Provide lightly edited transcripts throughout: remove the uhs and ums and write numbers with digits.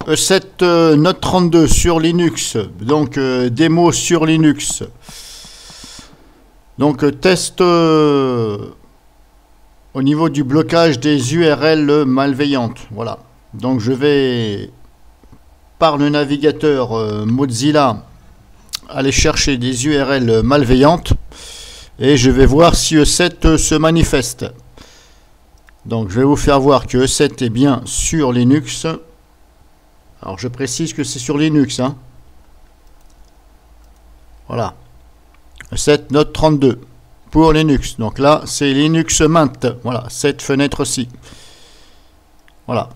E7 Note 32 sur Linux, donc démo sur Linux. Donc test au niveau du blocage des URL malveillantes. Voilà. Donc je vais par le navigateur Mozilla aller chercher des URL malveillantes et je vais voir si E7 se manifeste. Donc je vais vous faire voir que E7 est bien sur Linux. Alors je précise que c'est sur Linux, hein. Voilà. E7 Note 32 pour Linux. Donc là c'est Linux Mint. Voilà, cette fenêtre-ci. Voilà.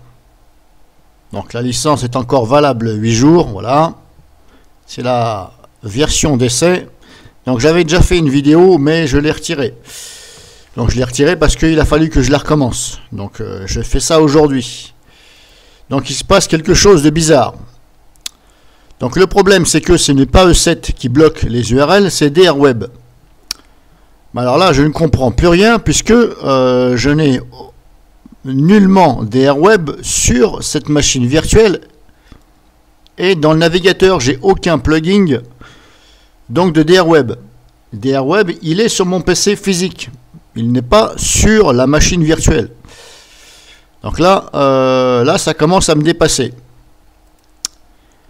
Donc la licence est encore valable 8 jours. Voilà. C'est la version d'essai. Donc j'avais déjà fait une vidéo mais je l'ai retirée. Donc je l'ai retiré parce qu'il a fallu que je la recommence. Donc je fais ça aujourd'hui. Donc il se passe quelque chose de bizarre. Donc le problème c'est que ce n'est pas E7 qui bloque les URL, c'est DRWeb. Alors là je ne comprends plus rien puisque je n'ai nullement DRWeb sur cette machine virtuelle. Et dans le navigateur j'ai aucun plugin donc de DRWeb. DRWeb il est sur mon PC physique. Il n'est pas sur la machine virtuelle. Donc là, là, ça commence à me dépasser.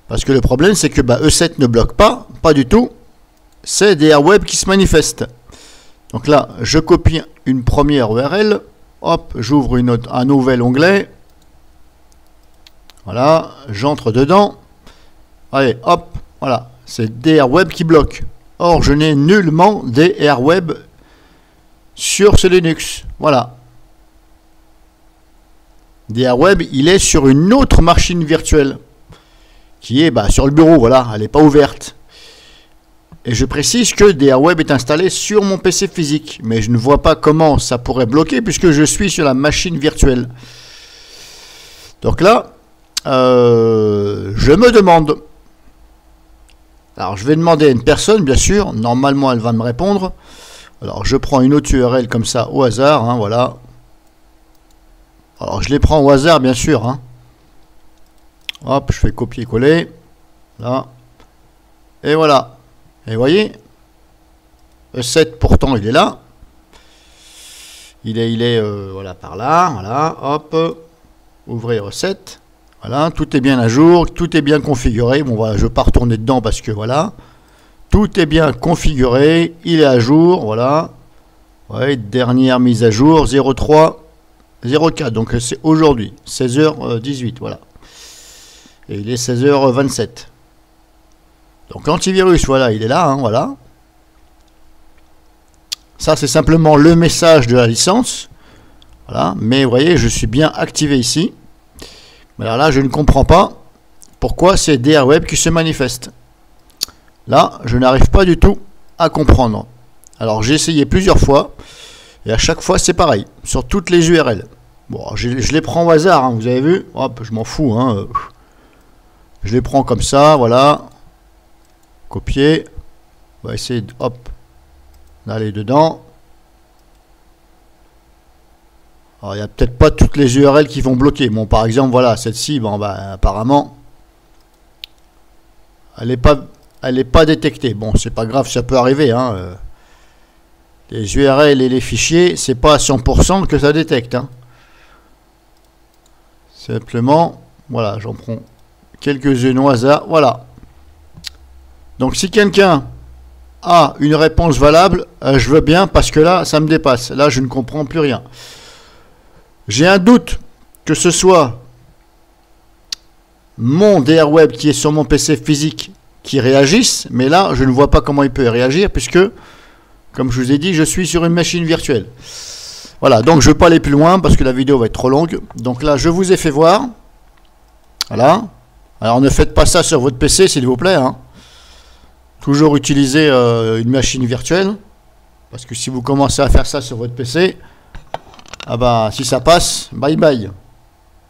Parce que le problème, c'est que E7 ne bloque pas du tout. C'est DRWeb qui se manifeste. Donc là, je copie une première URL. Hop, j'ouvre un nouvel onglet. Voilà, j'entre dedans. Allez, hop, voilà. C'est DRWeb qui bloque. Or, je n'ai nullement DRWeb sur ce Linux. Voilà. DRWeb, il est sur une autre machine virtuelle qui est sur le bureau. Voilà, elle n'est pas ouverte. Et je précise que DRWeb est installé sur mon PC physique, mais je ne vois pas comment ça pourrait bloquer puisque je suis sur la machine virtuelle. Donc là, je me demande. Alors, je vais demander à une personne, bien sûr. Normalement, elle va me répondre. Alors, je prends une autre URL comme ça au hasard, hein, voilà. Alors, je les prends au hasard, bien sûr, hein. Hop, je fais copier-coller. Là. Et voilà. Et vous voyez, E7, pourtant, il est là. Il est voilà, par là. Voilà, hop. Ouvrir E7. Voilà, tout est bien à jour, tout est bien configuré. Bon, voilà, je ne vais pas retourner dedans parce que, voilà. Tout est bien configuré, il est à jour, voilà. Ouais, dernière mise à jour, 0304. Donc c'est aujourd'hui, 16h18, voilà. Et il est 16h27. Donc l'antivirus, voilà, il est là, hein, voilà. Ça, c'est simplement le message de la licence. Voilà, mais vous voyez, je suis bien activé ici. Mais alors là, je ne comprends pas pourquoi c'est DRWeb qui se manifeste. Là, je n'arrive pas du tout à comprendre. Alors, j'ai essayé plusieurs fois. Et à chaque fois, c'est pareil. Sur toutes les URL. Bon, je les prends au hasard, hein, vous avez vu. Hop, je m'en fous. Hein. Je les prends comme ça, voilà. Copier. On va essayer d'aller dedans. Alors, il n'y a peut-être pas toutes les URL qui vont bloquer. Bon, par exemple, voilà, celle-ci, bon, apparemment, elle n'est pas détectée. Bon, c'est pas grave, ça peut arriver. Hein. Les URL et les fichiers, c'est pas à 100% que ça détecte. Hein. Simplement, voilà, j'en prends quelques-unes au hasard. Voilà. Donc, si quelqu'un a une réponse valable, je veux bien parce que là, ça me dépasse. Là, je ne comprends plus rien. J'ai un doute que ce soit mon DRWeb qui est sur mon PC physique qui réagisse, mais là, je ne vois pas comment il peut réagir puisque, comme je vous ai dit, je suis sur une machine virtuelle. Voilà, donc je ne vais pas aller plus loin parce que la vidéo va être trop longue. Donc là, je vous ai fait voir. Voilà. Alors, ne faites pas ça sur votre PC, s'il vous plaît. Hein. Toujours utiliser une machine virtuelle. Parce que si vous commencez à faire ça sur votre PC, ah bah, si ça passe, bye bye.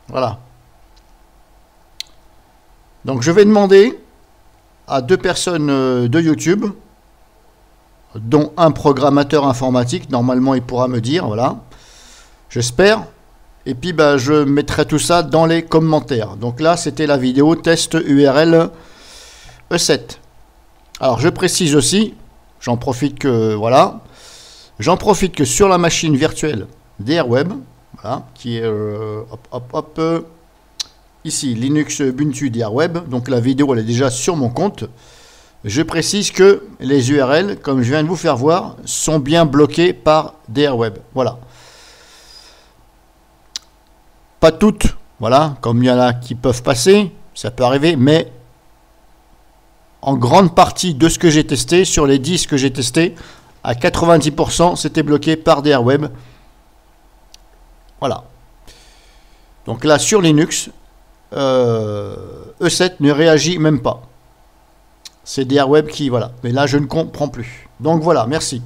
Voilà. Donc, je vais demander à 2 personnes de YouTube, dont un programmateur informatique. Normalement, il pourra me dire, voilà. J'espère. Et puis je mettrai tout ça dans les commentaires. Donc là, c'était la vidéo test URL E7. Alors je précise aussi, j'en profite que sur la machine virtuelle d'Airweb, voilà, qui est ici Linux Ubuntu d'Airweb. Donc la vidéo elle est déjà sur mon compte. Je précise que les URL, comme je viens de vous faire voir, sont bien bloquées par Airweb. Voilà. Pas toutes, voilà, comme il y en a qui peuvent passer, ça peut arriver, mais en grande partie de ce que j'ai testé, sur les 10 que j'ai testé, à 90% c'était bloqué par Airweb. Voilà. Donc là sur Linux, E7 ne réagit même pas. C'est Airweb qui, voilà. Mais là je ne comprends plus. Donc voilà, merci.